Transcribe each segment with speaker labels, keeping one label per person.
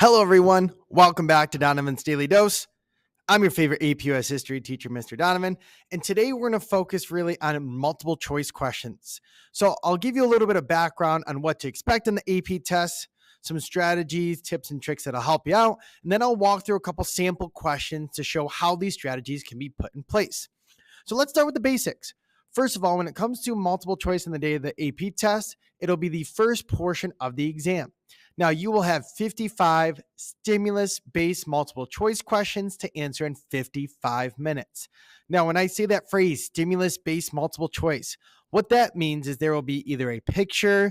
Speaker 1: Hello, everyone. Welcome back to Donovan's Daily Dose. I'm your favorite APUS history teacher, Mr. Donovan, and today we're going to focus really on multiple choice questions. So I'll give you a little bit of background on what to expect in the AP test, some strategies, tips, and tricks that'll help you out, and then I'll walk through a couple sample questions to show how these strategies can be put in place. So let's start with the basics. First of all, when it comes to multiple choice in the day of the AP test, it'll be the first portion of the exam. Now, you will have 55 stimulus-based multiple choice questions to answer in 55 minutes. Now, when I say that phrase, stimulus-based multiple choice, what that means is there will be either a picture,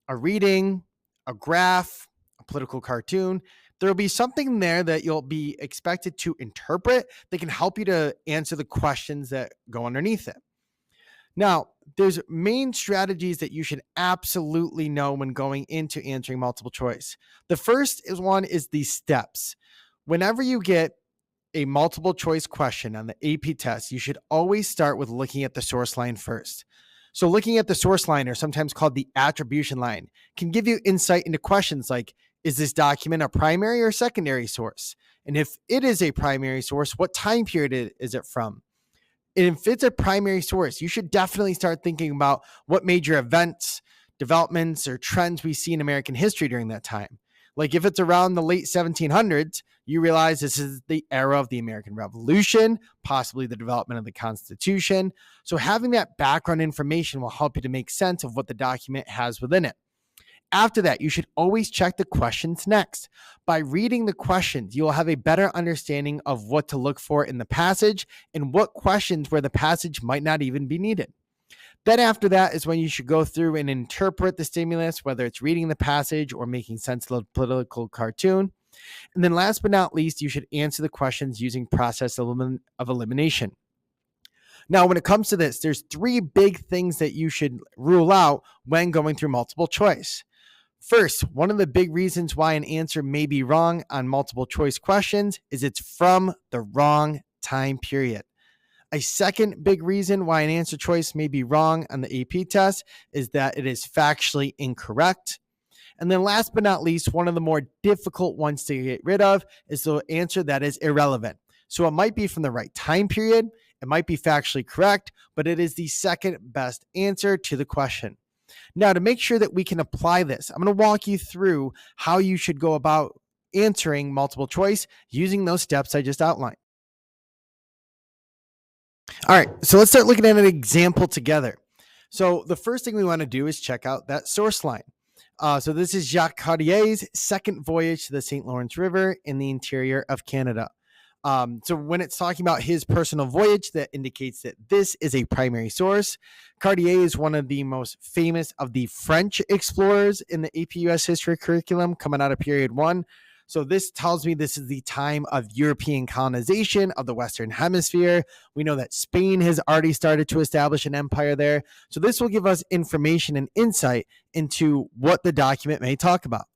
Speaker 1: a reading, a graph, a political cartoon. There will be something there that you'll be expected to interpret that can help you to answer the questions that go underneath it. Now, there's main strategies that you should absolutely know when going into answering multiple choice. The first one is the steps. Whenever you get a multiple choice question on the AP test, you should always start with looking at the source line first. So looking at the source line, or sometimes called the attribution line, can give you insight into questions like, is this document a primary or secondary source? And if it is a primary source, what time period is it from? And if it's a primary source, you should definitely start thinking about what major events, developments, or trends we see in American history during that time. Like if it's around the late 1700s, you realize this is the era of the American Revolution, possibly the development of the Constitution. So having that background information will help you to make sense of what the document has within it. After that, you should always check the questions next. By reading the questions, you will have a better understanding of what to look for in the passage and what questions where the passage might not even be needed. Then after that is when you should go through and interpret the stimulus, whether it's reading the passage or making sense of the political cartoon. And then last but not least, you should answer the questions using process of elimination. Now, when it comes to this, there's three big things that you should rule out when going through multiple choice. First, one of the big reasons why an answer may be wrong on multiple choice questions is it's from the wrong time period. A second big reason why an answer choice may be wrong on the AP test is that it is factually incorrect. And then last but not least, one of the more difficult ones to get rid of is the answer that is irrelevant. So it might be from the right time period, it might be factually correct, but it is the second best answer to the question. Now, to make sure that we can apply this, I'm going to walk you through how you should go about answering multiple choice using those steps I just outlined. All right, so let's start looking at an example together. So the first thing we want to do is check out that source line. So this is Jacques Cartier's second voyage to the St. Lawrence River in the interior of Canada. So when it's talking about his personal voyage, that indicates that this is a primary source. Cartier is one of the most famous of the French explorers in the APUS history curriculum coming out of period 1. So this tells me this is the time of European colonization of the Western Hemisphere. We know that Spain has already started to establish an empire there. So this will give us information and insight into what the document may talk about.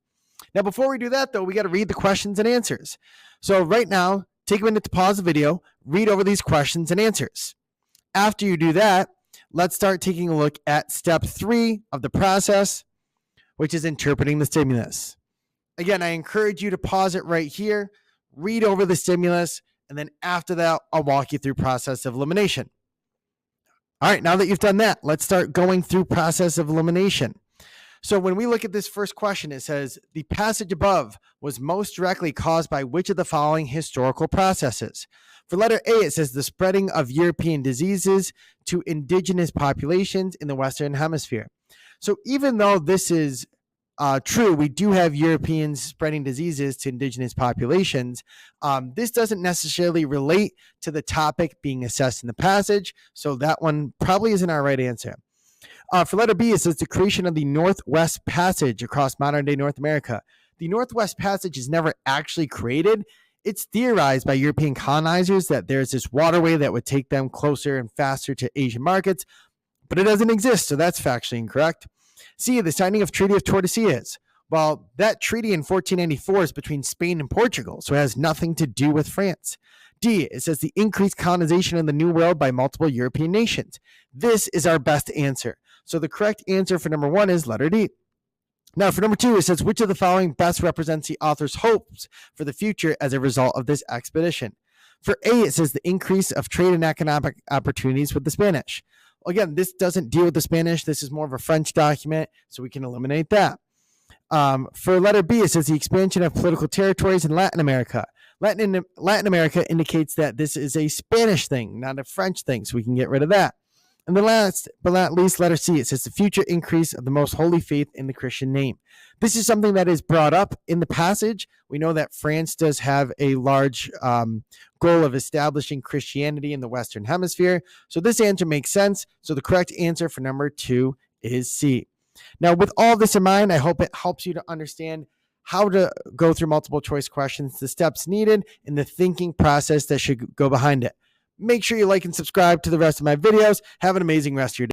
Speaker 1: Now, before we do that, though, we got to read the questions and answers. So right now, take a minute to pause the video, read over these questions and answers. After you do that, let's start taking a look at step 3 of the process, which is interpreting the stimulus. Again, I encourage you to pause it right here, read over the stimulus, and then after that, I'll walk you through process of elimination. All right, now that you've done that, let's start going through process of elimination. So when we look at this first question, it says, the passage above was most directly caused by which of the following historical processes? For letter A, it says the spreading of European diseases to indigenous populations in the Western Hemisphere. So even though this is true, we do have Europeans spreading diseases to indigenous populations. This doesn't necessarily relate to the topic being assessed in the passage, so that one probably isn't our right answer. For letter B, it says the creation of the Northwest Passage across modern-day North America. The Northwest Passage is never actually created. It's theorized by European colonizers that there's this waterway that would take them closer and faster to Asian markets, but it doesn't exist, so that's factually incorrect. C, the signing of Treaty of Tordesillas. Well, that treaty in 1494 is between Spain and Portugal, so it has nothing to do with France. D, it says the increased colonization of the New World by multiple European nations. This is our best answer. So the correct answer for number 1 is letter D. Now, for number 2, it says, which of the following best represents the author's hopes for the future as a result of this expedition? For A, it says the increase of trade and economic opportunities with the Spanish. Well, again, this doesn't deal with the Spanish. This is more of a French document, so we can eliminate that. For letter B, it says the expansion of political territories in Latin America. Latin America indicates that this is a Spanish thing, not a French thing, so we can get rid of that. And the last but not least, letter C, it says the future increase of the most holy faith in the Christian name. This is something that is brought up in the passage. We know that France does have a large goal of establishing Christianity in the Western Hemisphere. So this answer makes sense. So the correct answer for number 2 is C. Now, with all this in mind, I hope it helps you to understand how to go through multiple choice questions, the steps needed, and the thinking process that should go behind it. Make sure you like and subscribe to the rest of my videos. Have an amazing rest of your day.